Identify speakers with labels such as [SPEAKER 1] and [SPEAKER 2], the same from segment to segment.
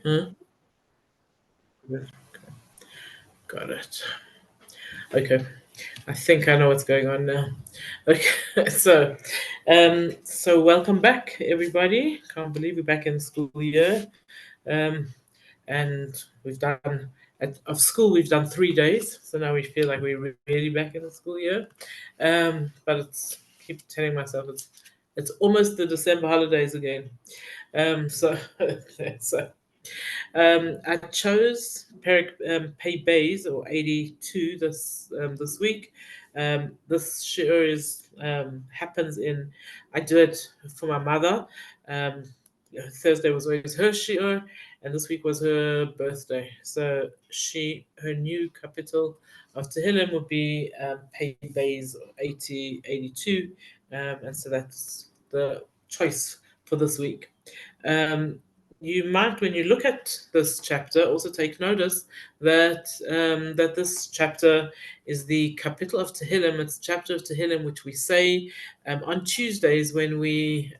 [SPEAKER 1] Huh? Got it. Okay. I think I know what's going on now. Okay, so welcome back, everybody. Can't believe we're back in school year, um, and we've done of school we've done 3 days, so now we feel like we're really back in the school year. But it's keep telling myself it's almost the December holidays again. So so I chose Pay Bays or 82 this week. This sure is happens in. I do it for my mother. Um, Thursday was always her shiur, and this week was her birthday. So her new capital of Tehilim would be Pay Bays 82, and so that's the choice for this week. Um, you might, when you look at this chapter, also take notice that this chapter is the capital of Tehillim. It's chapter of Tehillim which we say on Tuesdays when we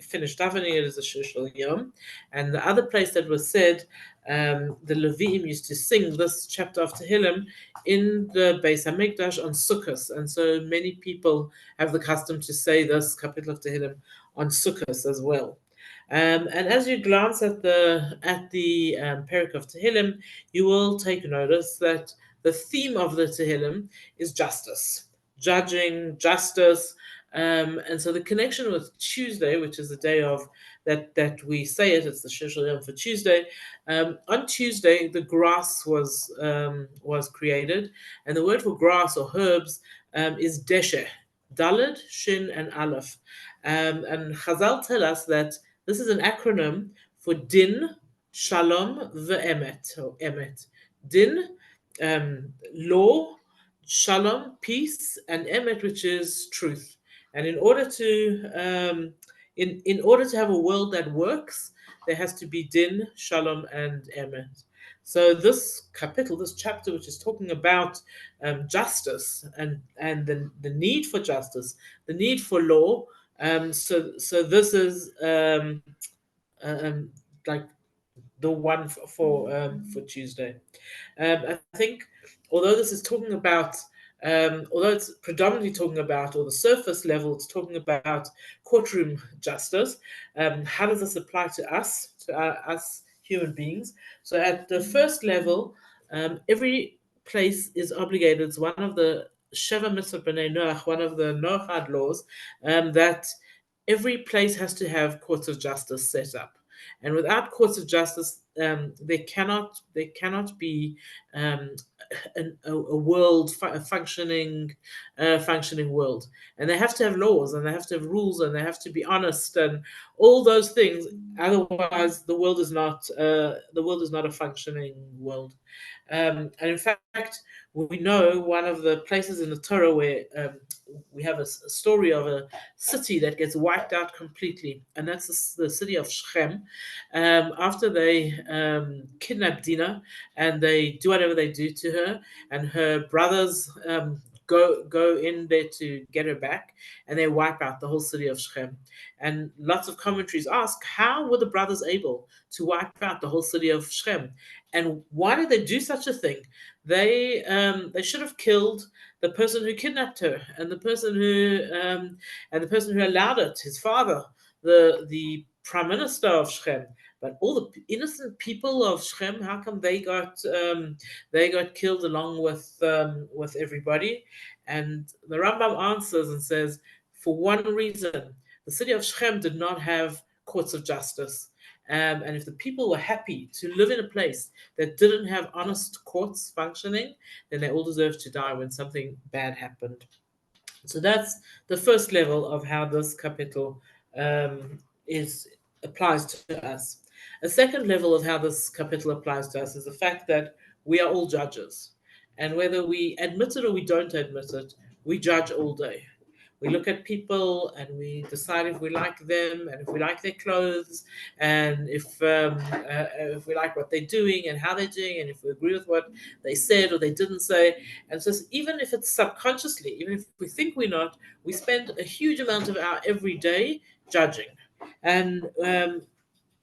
[SPEAKER 1] finish davening. It is a Shishal Yom, and the other place that was said, the Leviim used to sing this chapter of Tehillim in the Beis Hamikdash on Sukkot, and so many people have the custom to say this capital of Tehillim on Sukkot as well. And as you glance at the Perek of Tehillim, you will take notice that the theme of the Tehillim is justice, judging, justice, and so the connection with Tuesday, which is the day of that we say it, it's the Shishal Yom for Tuesday. On Tuesday, the grass was created, and the word for grass or herbs is deshe, Daled, Shin, and Aleph. And Chazal tell us that this is an acronym for Din, Shalom, Ve'emet, or Emet. Din, law, Shalom, peace, and Emet, which is truth. And in order to have a world that works, there has to be Din, Shalom, and Emet. So this capital, this chapter, which is talking about justice and the need for justice, the need for law. So this is like the one for Tuesday. I think although this is talking about, although it's predominantly talking about, or the surface level, it's talking about courtroom justice. How does this apply to us human beings? So at the first level, every place is obligated. It's one of the Sheva Mitzvot B'nai Noach, one of the Noachad laws, that every place has to have courts of justice set up, and without courts of justice, there cannot be um, a world a functioning world, and they have to have laws, and they have to have rules, and they have to be honest, and all those things. Otherwise, the world is not a functioning world. And in fact, we know one of the places in the Torah where we have a story of a city that gets wiped out completely, and that's the city of Shechem. After they kidnap Dinah, and they do whatever they do to her, and her brothers go in there to get her back, and they wipe out the whole city of Shechem. And lots of commentaries ask, how were the brothers able to wipe out the whole city of Shechem? And why did they do such a thing? They should have killed the person who kidnapped her, and the person who allowed it, his father, the prime minister of Shechem. But all the innocent people of Shechem, how come they got killed along with everybody? And the Rambam answers and says, for one reason, the city of Shechem did not have courts of justice. And if the people were happy to live in a place that didn't have honest courts functioning, then they all deserved to die when something bad happened. So that's the first level of how this capital is applies to us. A second level of how this capital applies to us is the fact that we are all judges, and whether we admit it or we don't admit it, we judge all day. We look at people and we decide if we like them, and if we like their clothes, and if we like what they're doing and how they're doing, and if we agree with what they said or they didn't say. And so even if it's subconsciously, even if we think we're not, we spend a huge amount of our every day judging. And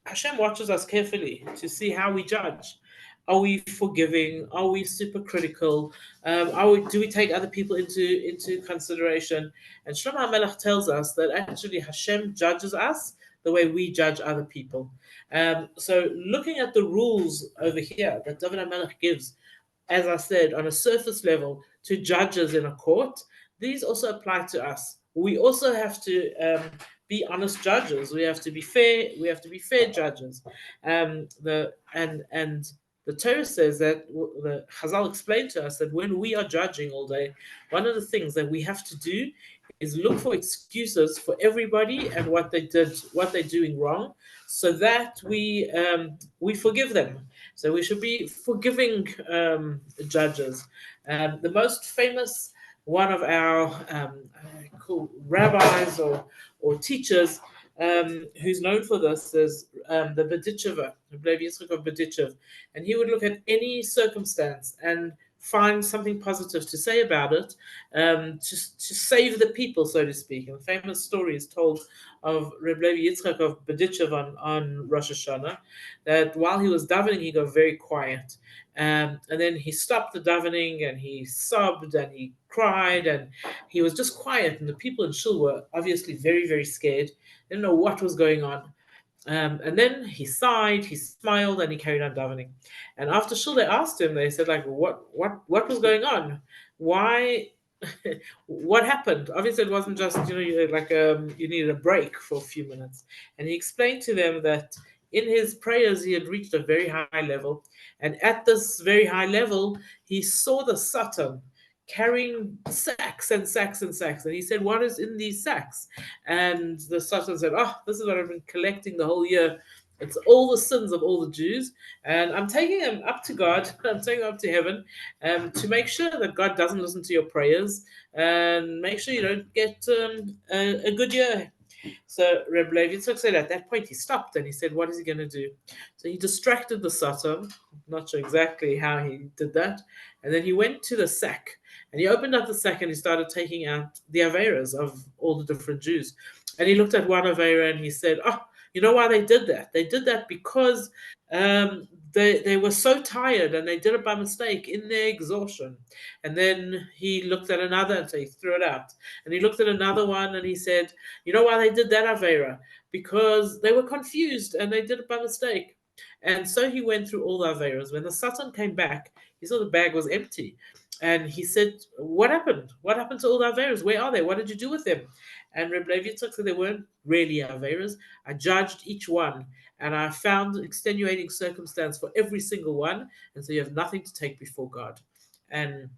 [SPEAKER 1] Hashem watches us carefully to see how we judge. Are we forgiving? Are we super critical? Do we take other people into consideration? And Shlomo HaMelech tells us that actually Hashem judges us the way we judge other people. So looking at the rules over here that David HaMelech gives, as I said, on a surface level to judges in a court, these also apply to us. We also have to be honest judges. We have to be fair. We have to be fair judges. And the Torah says that the Chazal explained to us that when we are judging all day, one of the things that we have to do is look for excuses for everybody and what they did, what they're doing wrong, so that we forgive them. So we should be forgiving judges. The most famous one of our rabbis or teachers who's known for this is the Berdichever, Rabbi Yitzchak of Berdichev, and he would look at any circumstance and find something positive to say about it, to save the people, so to speak. And a famous story is told of Rabbi Yitzchak of Berdichev on Rosh Hashanah, that while he was davening, he got very quiet. And then he stopped the davening and he sobbed and he cried and he was just quiet. And the people in Shul were obviously very, very scared. They didn't know what was going on. And then he sighed, he smiled, and he carried on davening. And after Shul, they asked him, they said, like, what was going on? Why? What happened? Obviously, it wasn't just, you needed a break for a few minutes. And he explained to them that in his prayers, he had reached a very high level. And at this very high level, he saw the Satan carrying sacks and sacks and sacks. And he said, "What is in these sacks?" And the Satan said, "Oh, this is what I've been collecting the whole year. It's all the sins of all the Jews. And I'm taking them up to God. I'm taking them up to heaven to make sure that God doesn't listen to your prayers and make sure you don't get a good year." So Reb Levi Yitzchak said at that point he stopped and he said, "What is he going to do?" So he distracted the Satan. Not sure exactly how he did that. And then he went to the sack and he opened up the sack and he started taking out the Averas of all the different Jews. And he looked at one Avera and he said, "Oh, you know why they did that? They did that because they were so tired and they did it by mistake in their exhaustion." And then he looked at another and so he threw it out. And he looked at another one and he said, "You know why they did that, Avera? Because they were confused and they did it by mistake." And so he went through all the Averas. When the Satan came back, he saw the bag was empty. And he said, "What happened? What happened to all the Averas? Where are they? What did you do with them?" And Reb Levi Yitzchak said, "They weren't really Averas. I judged each one and I found extenuating circumstance for every single one. And so you have nothing to take before God." And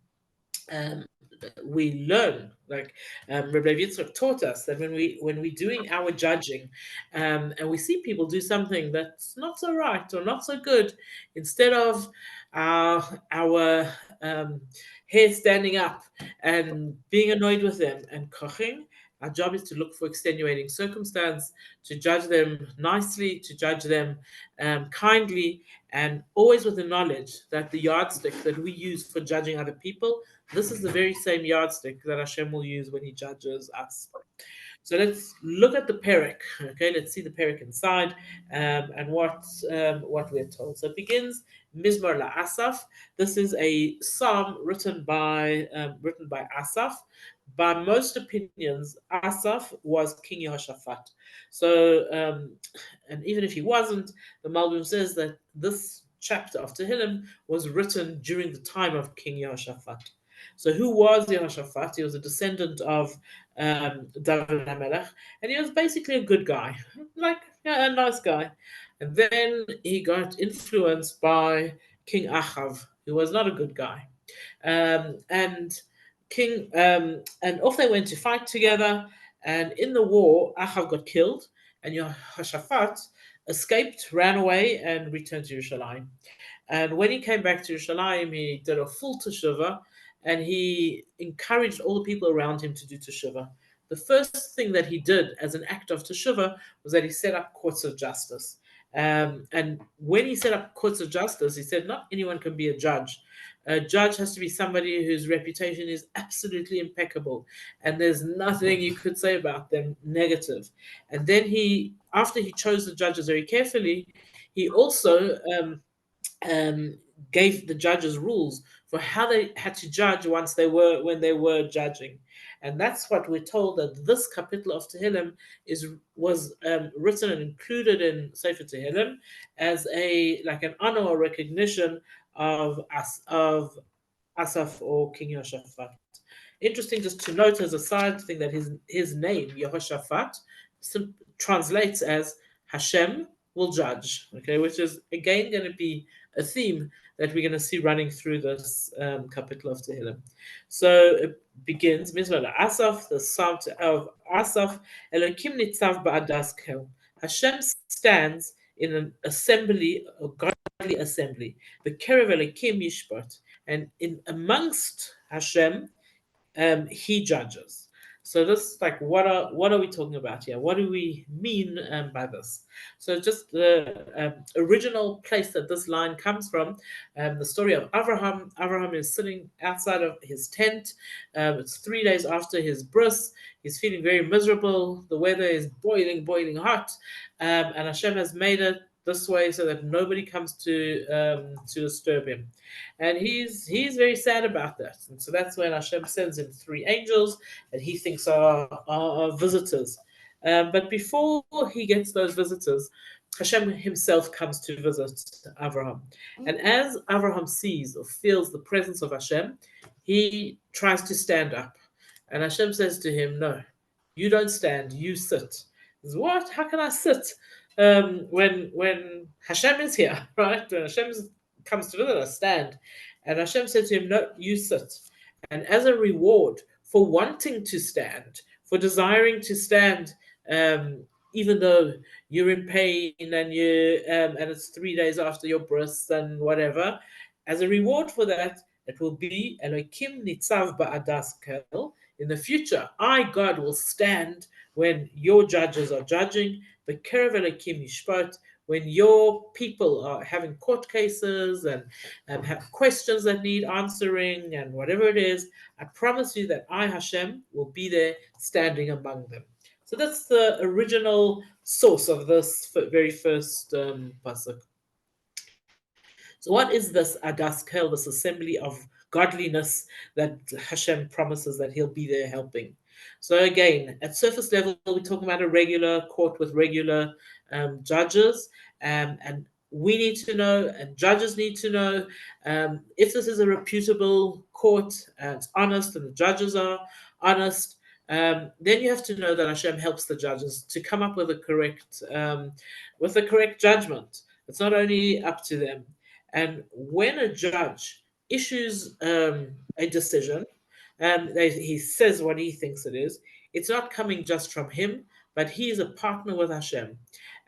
[SPEAKER 1] um, we learn, like Rabbi Yitzchak taught us, that when we're doing our judging, and we see people do something that's not so right or not so good, instead of our hair standing up and being annoyed with them and koching, our job is to look for extenuating circumstance, to judge them nicely, to judge them kindly, and always with the knowledge that the yardstick that we use for judging other people, this is the very same yardstick that Hashem will use when He judges us. So let's look at the Perek. Okay, let's see the Perek inside and what we're told. So it begins Mizmor LaAsaf. This is a psalm written by Asaph. By most opinions, Asaph was King Yehoshaphat. So, and even if he wasn't, the Malbim says that this chapter of Tehilim was written during the time of King Yehoshaphat. So, who was Yehoshaphat? He was a descendant of David HaMelech, and he was basically a good guy, like a nice guy. And then he got influenced by King Achav, who was not a good guy. And and off they went to fight together. And in the war, Achav got killed, and Yehoshaphat escaped, ran away, and returned to Yerushalayim. And when he came back to Yerushalayim, he did a full teshuvah, and he encouraged all the people around him to do teshuvah. The first thing that he did as an act of teshuvah was that he set up courts of justice. And when he set up courts of justice, he said not anyone can be a judge. A judge has to be somebody whose reputation is absolutely impeccable, and there's nothing you could say about them negative. And then after he chose the judges very carefully, he also um, gave the judges rules for how they had to judge when they were judging, and that's what we're told that this capital of Tehillim was written and included in Sefer Tehillim as a like an honor or recognition of Asaph or King Yehoshaphat. Interesting, just to note as a side thing that his name Yehoshaphat translates as Hashem will judge. Okay, which is again going to be a theme that we're going to see running through this capital of Tehillim. So it begins Mizmor Asaph, the psalm of Asaph, Elokim nitzav ba'adas kel. Hashem stands in an assembly, a godly assembly. The Kerev Elokim yishpat, and in amongst Hashem he judges. So this is like what are we talking about here? What do we mean by this? So just the original place that this line comes from, the story of Abraham. Abraham is sitting outside of his tent. It's 3 days after his bris. He's feeling very miserable. The weather is boiling, boiling hot, and Hashem has made it this way so that nobody comes to disturb him, and he's very sad about that. And so that's when Hashem sends him three angels that he thinks are visitors. But before he gets those visitors, Hashem himself comes to visit Abraham. And as Abraham sees or feels the presence of Hashem, he tries to stand up. And Hashem says to him, "No, you don't stand, you sit." He says, "What? How can I sit when Hashem is here?" Right? When Hashem comes to visit us, stand. And Hashem said to him, "No, you sit." And as a reward for wanting to stand, for desiring to stand, even though you're in pain and it's 3 days after your bris and whatever, as a reward for that, it will be Elokim nitzav ba'adas kel. In the future, I, God, will stand when your judges are judging. The Kerev Elokim yishpat, when your people are having court cases and have questions that need answering and whatever it is, I promise you that I, Hashem, will be there standing among them. So that's the original source of this very first pasuk. So what is this Adas Kel, this assembly of godliness that Hashem promises that he'll be there helping? So again, at surface level, we're talking about a regular court with regular judges, and we need to know, and judges need to know, if this is a reputable court and it's honest, and the judges are honest. Then you have to know that Hashem helps the judges to come up with the correct judgment. It's not only up to them. And when a judge issues a decision, he says what he thinks it is, it's not coming just from him, but he is a partner with Hashem.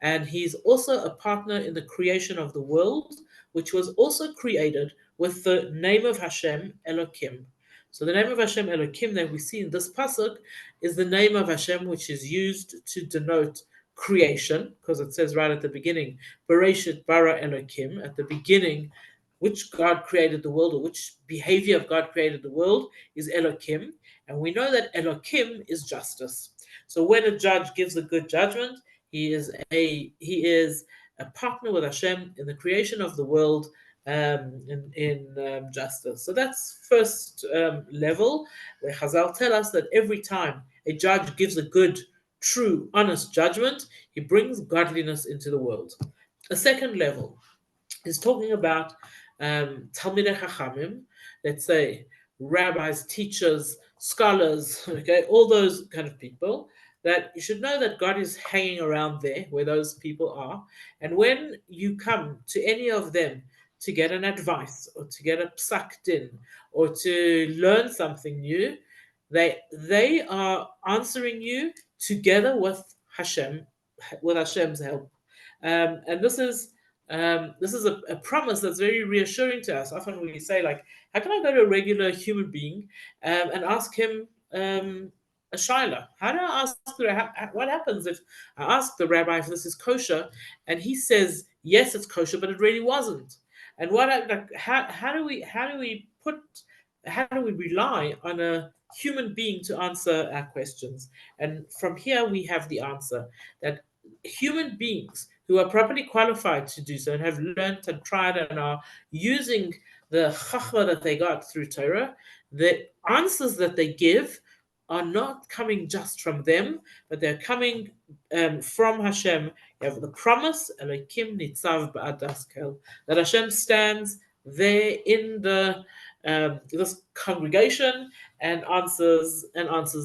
[SPEAKER 1] And he's also a partner in the creation of the world, which was also created with the name of Hashem, Elokim. So the name of Hashem, Elokim, that we see in this pasuk is the name of Hashem, which is used to denote creation, because it says right at the beginning, Bereshit bara Elokim, at the beginning, which God created the world, or which behavior of God created the world, is Elokim. And we know that Elokim is justice. So when a judge gives a good judgment, he is a partner with Hashem in the creation of the world, in justice. So that's first level, where Chazal tell us that every time a judge gives a good, true, honest judgment, he brings godliness into the world. A second level is talking about Talmidei Chachamim, let's say rabbis, teachers, scholars, okay, all those kind of people, that you should know that God is hanging around there where those people are. And when you come to any of them to get an advice or to get a psak din or to learn something new, they are answering you together with Hashem, with Hashem's help. And this is a promise that's very reassuring to us. Often we say, like, how can I go to a regular human being and ask him a shaila? How do I ask what happens if I ask the rabbi if this is kosher and he says yes, it's kosher, but it really wasn't? And what like how do we rely on a human being to answer our questions? And from here we have the answer that human beings who are properly qualified to do so and have learned and tried and are using the chachma that they got through Torah, the answers that they give are not coming just from them, but they're coming from Hashem. You have the promise, Elokim nitzav ba'adaskel, that Hashem stands there in the this congregation and answers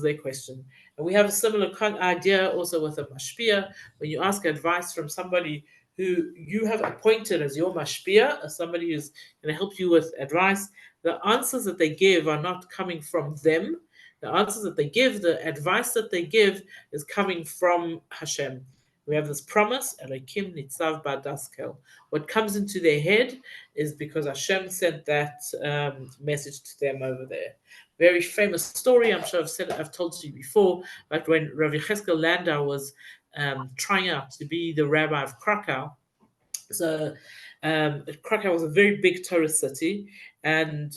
[SPEAKER 1] their question. And we have a similar idea also with a mashpia. When you ask advice from somebody who you have appointed as your mashpia, as somebody who's going to help you with advice, the answers that they give are not coming from them. The answers that they give, the advice that they give, is coming from Hashem. We have this promise, Elokim nitzav ba'adaskel. What comes into their head is because Hashem sent that message to them over there. Very famous story. I'm sure I've told you before. But when Rav Yecheskel Landau was trying out to be the rabbi of Krakow, so Krakow was a very big tourist city, and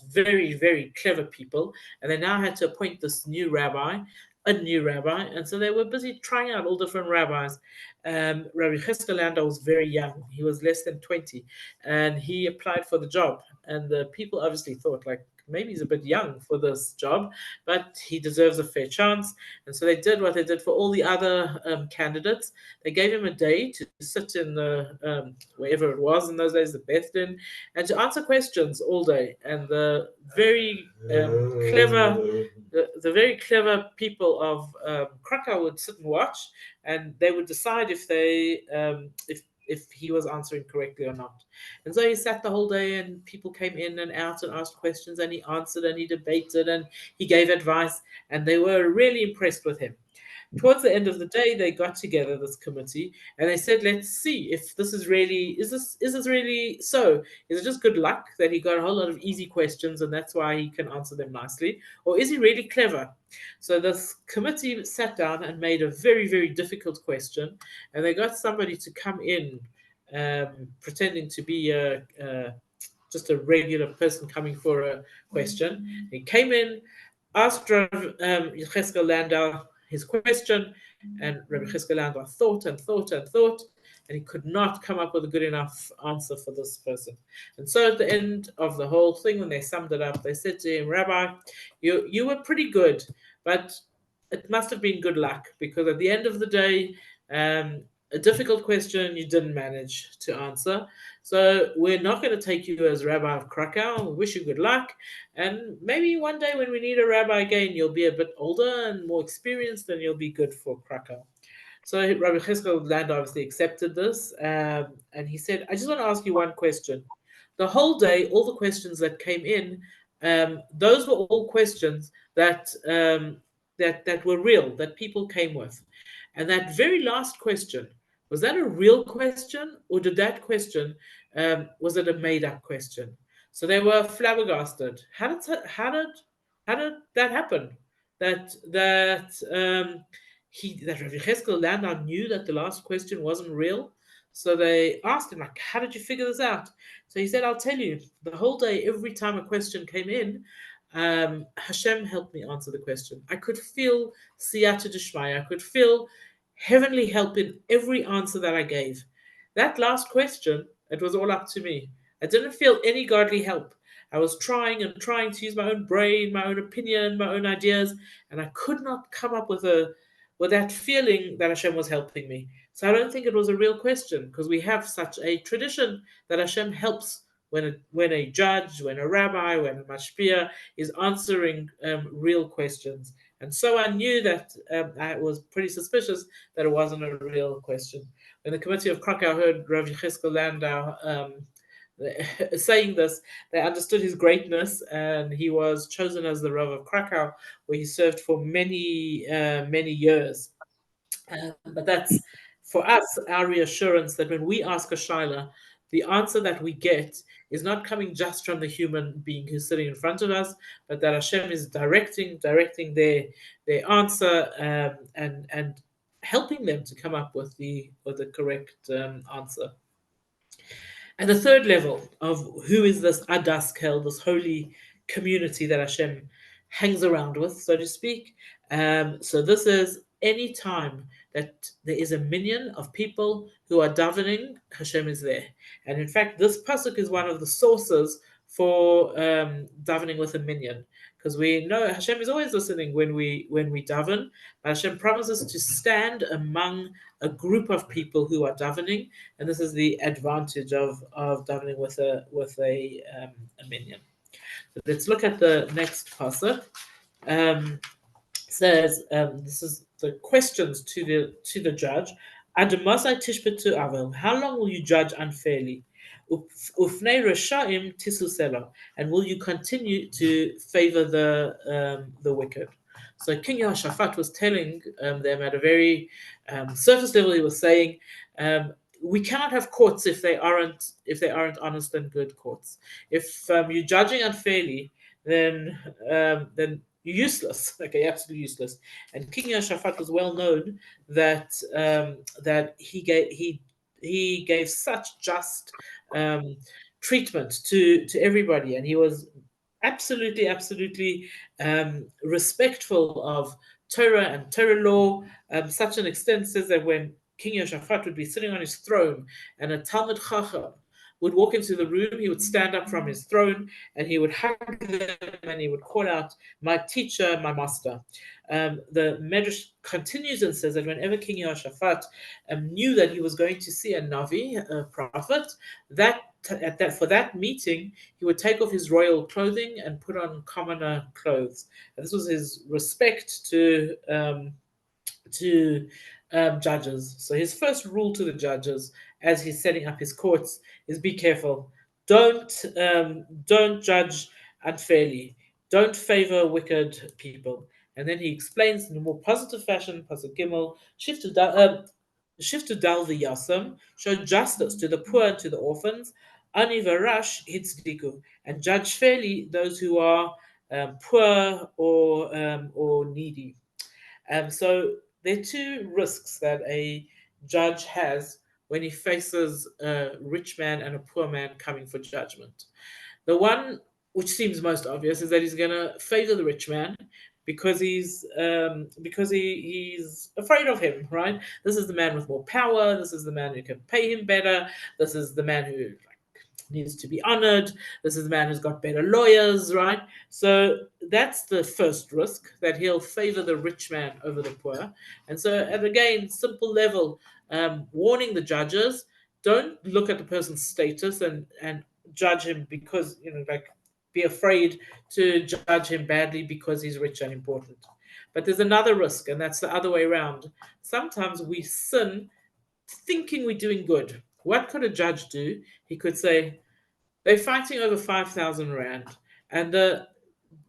[SPEAKER 1] very very clever people, and they now had to appoint this a new rabbi, and so they were busy trying out all different rabbis. Rabbi Cheskel Landau was very young; he was less than 20, and he applied for the job. And the people obviously thought, like, maybe he's a bit young for this job, but he deserves a fair chance. And so they did what they did for all the other candidates. They gave him a day to sit in the wherever it was in those days, the Beth Din, and to answer questions all day. And the very the very clever people of Krakow would sit and watch, and they would decide if he was answering correctly or not. And so he sat the whole day, and people came in and out and asked questions, and he answered and he debated and he gave advice, and they were really impressed with him. Towards the end of the day, they got together, this committee, and they said, let's see if this is really is this really so. Is it just good luck that he got a whole lot of easy questions and that's why he can answer them nicely, or is he really clever? So this committee sat down and made a very very difficult question, and they got somebody to come in pretending to be just a regular person coming for a question. He came in, asked Yecheskel Landau his question, and Rabbi Cheskel Landau thought and thought and thought, and he could not come up with a good enough answer for this person. And so at the end of the whole thing, when they summed it up, they said to him, Rabbi, you were pretty good, but it must have been good luck, because at the end of the day, a difficult question you didn't manage to answer. So we're not going to take you as Rabbi of Krakow. We wish you good luck. And maybe one day when we need a rabbi again, you'll be a bit older and more experienced, and you'll be good for Krakow. So Rabbi Cheskel Land obviously accepted this, and he said, I just want to ask you one question. The whole day, all the questions that came in, those were all questions that were real, that people came with. And that very last question, was that a real question, or did that question was it a made-up question? So they were flabbergasted. How did that happen? That Rav Yecheskel Landau knew that the last question wasn't real. So they asked him, like, how did you figure this out? So he said, I'll tell you, the whole day, every time a question came in, Hashem helped me answer the question. I could feel siyata d'shmaya. I could feel heavenly help in every answer that I gave. That last question, it was all up to me. I didn't feel any godly help. I was trying and trying to use my own brain, my own opinion, my own ideas, and I could not come up with that feeling that Hashem was helping me. So I don't think it was a real question, because we have such a tradition that Hashem helps when a judge, when a rabbi, when a mashpia is answering real questions. And so I knew that I was pretty suspicious that it wasn't a real question. When the committee of Krakow heard Rav Yecheskel Landau saying this, they understood his greatness, and he was chosen as the Rav of Krakow, where he served for many years. But that's, for us, our reassurance that when we ask a shaila, the answer that we get is not coming just from the human being who's sitting in front of us, but that Hashem is directing their answer, and helping them to come up with the correct answer. And the third level of who is this Adaskel, this holy community that Hashem hangs around with, so to speak. So this is any time that there is a minion of people who are davening, Hashem is there. And in fact, this pasuk is one of the sources for davening with a minion, because we know Hashem is always listening when we daven. But Hashem promises to stand among a group of people who are davening, and this is the advantage of davening with a minion. So let's look at the next pasuk. Um, Says this is the questions to the judge. Adamasai tishbetu avel. How long will you judge unfairly? Ufnei reshaim tisusela. And will you continue to favor the wicked? So King Yehoshaphat was telling them at a very surface level. He was saying, we cannot have courts if they aren't honest and good courts. If you're judging unfairly, then you're useless. Okay, absolutely useless. And King Yehoshaphat was well known that he gave such just um, treatment to everybody, and he was absolutely respectful of Torah and Torah law. Such an extent says that when King Yehoshaphat would be sitting on his throne, and a Talmud Chacham would walk into the room, he would stand up from his throne and he would hug them and he would call out, "My teacher, my master." The Medrash continues and says that whenever King Yehoshaphat knew that he was going to see a Navi, a prophet, for that meeting, he would take off his royal clothing and put on commoner clothes. And this was his respect to judges. So his first rule to the judges, as he's setting up his courts, is be careful. Don't judge unfairly. Don't favor wicked people. And then he explains in a more positive fashion, Pasuk Gimel, shift to dal the yasam, show justice to the poor and to the orphans, ani varash hitzdiku, and judge fairly those who are poor or needy. So there are two risks that a judge has when he faces a rich man and a poor man coming for judgment. The one which seems most obvious is that he's going to favor the rich man because he's afraid of him, right? This is the man with more power. This is the man who can pay him better. This is the man who needs to be honored. This is the man who's got better lawyers, right? So that's the first risk, that he'll favor the rich man over the poor. And so, at again, simple level, warning the judges, don't look at the person's status and judge him because, like, be afraid to judge him badly because he's rich and important. But there's another risk, and that's the other way around. Sometimes we sin thinking we're doing good. What could a judge do? He could say, they're fighting over 5,000 Rand, and the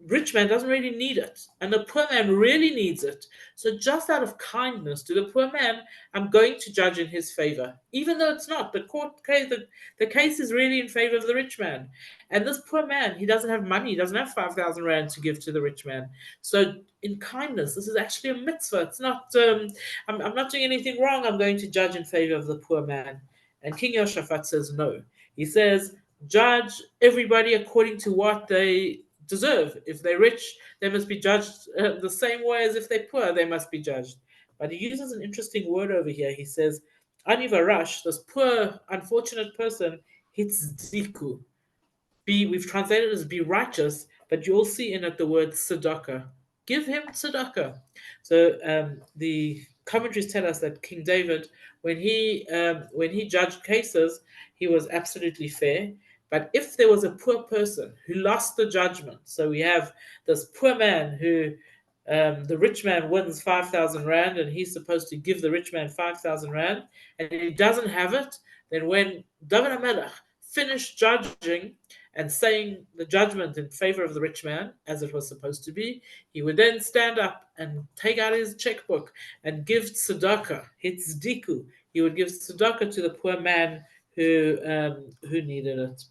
[SPEAKER 1] rich man doesn't really need it, and the poor man really needs it. So, just out of kindness to the poor man, I'm going to judge in his favor, even though it's not. The court case, the case is really in favor of the rich man. And this poor man, he doesn't have money, he doesn't have 5,000 Rand to give to the rich man. So, in kindness, this is actually a mitzvah. It's not, I'm not doing anything wrong, I'm going to judge in favor of the poor man. And King Yehoshaphat says no. He says, judge everybody according to what they deserve. If they're rich, they must be judged the same way as if they're poor, they must be judged. But he uses an interesting word over here. He says, Ani Varash, this poor, unfortunate person, hits ziku. We've translated as be righteous, but you'll see in it the word tzedakah. Give him tzedakah. So the commentaries tell us that King David, when he judged cases, he was absolutely fair. But if there was a poor person who lost the judgment, so we have this poor man who the rich man wins 5,000 Rand and he's supposed to give the rich man 5,000 Rand and he doesn't have it, then when David HaMelech finished judging and saying the judgment in favor of the rich man, as it was supposed to be, he would then stand up and take out his checkbook and give tzedakah, hitzdiku. He would give tzedakah to the poor man who needed it.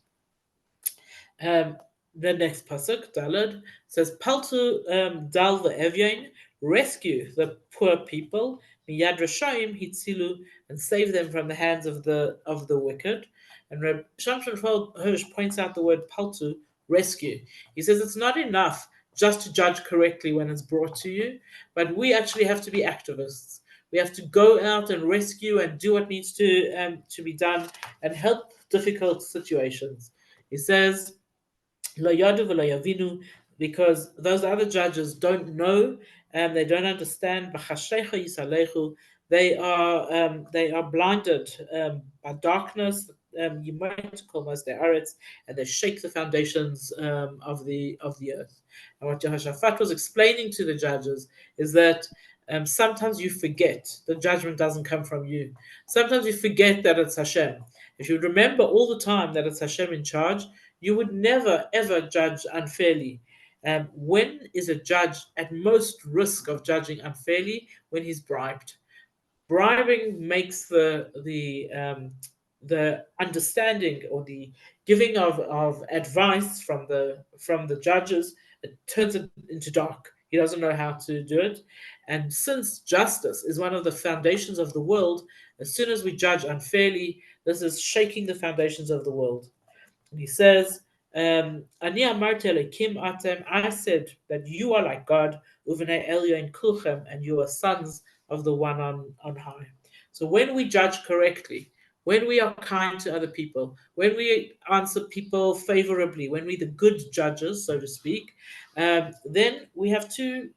[SPEAKER 1] The next pasuk, Dalad, says, "Paltu dal ve'evyain, rescue the poor people, Miyad Rashaim Hitzilu, and save them from the hands of the wicked. And Reb Shamshon Hirsch points out the word paltu, rescue. He says it's not enough just to judge correctly when it's brought to you, but we actually have to be activists. We have to go out and rescue and do what needs to be done and help difficult situations. He says, "Lo yadu v'lo yavinu," because those other judges don't know and they don't understand. B'chashecha yisalechu, they are blinded by darkness. You might call most their arets, and they shake the foundations of the earth. And what Jehoshaphat was explaining to the judges is that sometimes you forget the judgment doesn't come from you. Sometimes you forget that it's Hashem. If you remember all the time that it's Hashem in charge, you would never ever judge unfairly. When is a judge at most risk of judging unfairly? When he's bribed. Bribing makes the understanding or the giving of advice from the judges, it turns it into dark. He doesn't know how to do it. And since justice is one of the foundations of the world, as soon as we judge unfairly, this is shaking the foundations of the world. And he says, Ani amarti Elokim atem, I said that you are like God, uvnei elyon kulchem, and you are sons of the one on high. So when we judge correctly, when we are kind to other people, when we answer people favorably, when we're the good judges, so to speak, then we have two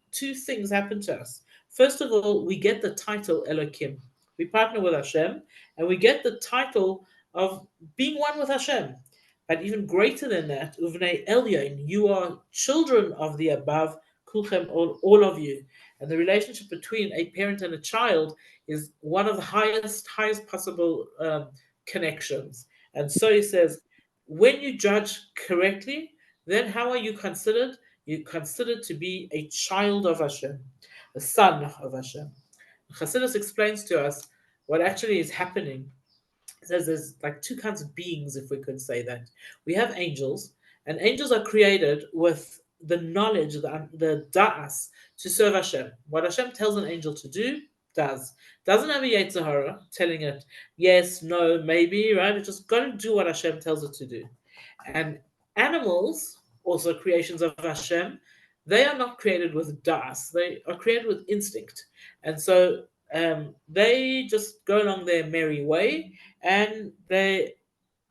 [SPEAKER 1] things happen to us. First of all, we get the title Elokim. We partner with Hashem, and we get the title of being one with Hashem. But even greater than that, Uvnei Elyon, you are children of the above, Kulchem, all of you. And the relationship between a parent and a child is one of the highest possible connections. And so he says, when you judge correctly, then how are you considered? You're considered to be a child of Hashem, a son of Hashem. Chassidus explains to us what actually is happening. It says there's like two kinds of beings, if we could say that. We have angels, and angels are created with the knowledge, the da'as, to serve Hashem. What Hashem tells an angel to do, does. Doesn't have a Yetzer Hara telling it yes, no, maybe, right? It's just got to do what Hashem tells it to do. And animals, also creations of Hashem, they are not created with da'as. They are created with instinct. And so they just go along their merry way, and they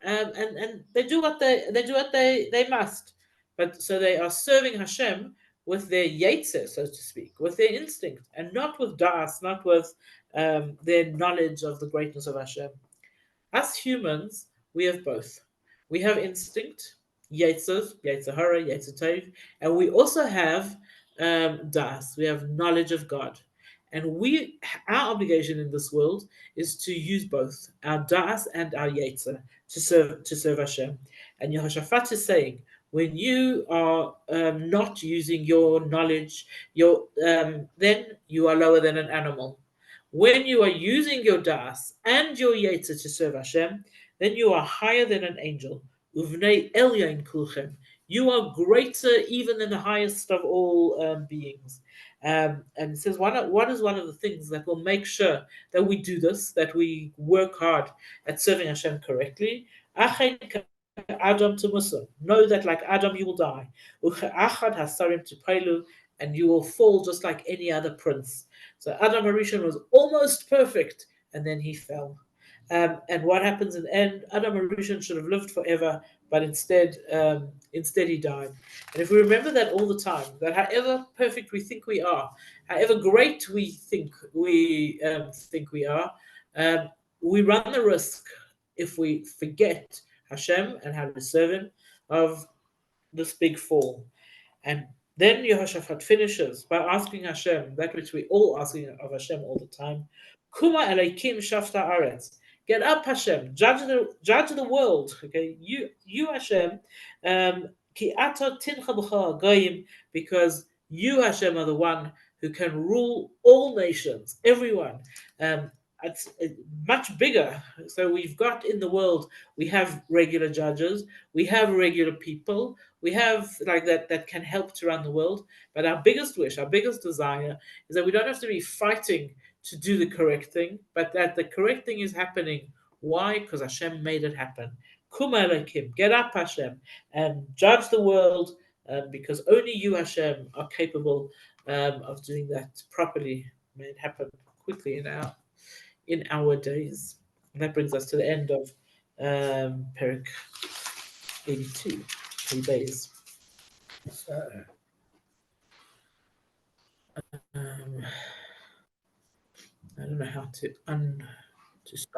[SPEAKER 1] do what they must. But so they are serving Hashem with their yetzer, so to speak, with their instinct, and not with das, not with their knowledge of the greatness of Hashem. As humans, we have both. We have instinct, yetzer, yetzer hara, yetzer tov, and we also have das. We have knowledge of God. And our obligation in this world is to use both our das and our yetzer to serve Hashem. And Yehoshaphat is saying, when you are not using your knowledge, then you are lower than an animal. When you are using your das and your yetzer to serve Hashem, then you are higher than an angel. Uvnei elyon kulchem. You are greater even than the highest of all beings. And it says, what is one of the things that will make sure that we do this, that we work hard at serving Hashem correctly? Adam to Musa. Know that like Adam you will die. Achad hasarim to Pelu, and you will fall just like any other prince. So Adam Harishon was almost perfect, and then he fell. And what happens in the end? Adam Harishon should have lived forever, but instead he died. And if we remember that all the time, that however perfect we think we are, however great we think we are, we run the risk, if we forget Hashem and how to serve Him, of this big fall. And then Yehoshaphat finishes by asking Hashem that which we all asking of Hashem all the time: Kuma Elokim Shafta Aretz. Get up, Hashem. Judge the world. Okay, you Hashem. Ki Ata Tincha B'Chol Goyim, because you Hashem are the one who can rule all nations, everyone. It's much bigger. So we've got in the world, we have regular judges, we have regular people, we have like that can help to run the world. But our biggest wish, our biggest desire is that we don't have to be fighting to do the correct thing, but that the correct thing is happening. Why? Because Hashem made it happen. Kum Elokim, get up, Hashem, and judge the world, because only you, Hashem, are capable of doing that properly. May it happen quickly in our days. And that brings us to the end of Perik 82, 3 days. So, I don't know how to to start.